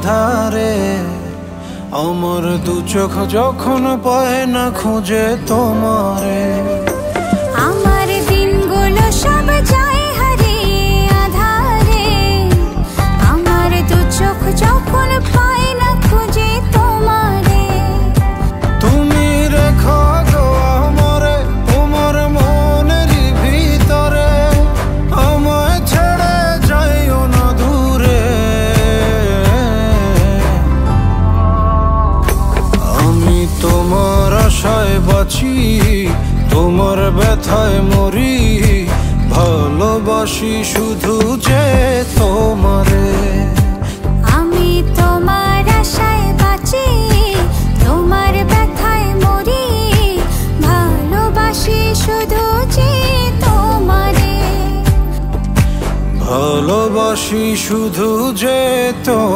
আধারে আমার দু চোখ যখন পায় না খুঁজে তোমারে। আমার দিনগুলো সব যায় হারিয়ে আধারে, আমার দু চোখ যখন পায় না খুঁজে তোমারে। তুমি রেখো গো আমারে তোমার মনের ভিতরে, আমায় ছেড়ে যাইও না দূরে। আমি তোমার আশায় বাঁচি, তোমার ব্যথায় মরি, ভালোবাসি শুধু যে তোমারে। আমি তোমার আশায় বাঁচি, তোমার ব্যথায় মরি, ভালোবাসি শুধু যে তোমারে। ভালোবাসি শুধু যে তোমারে।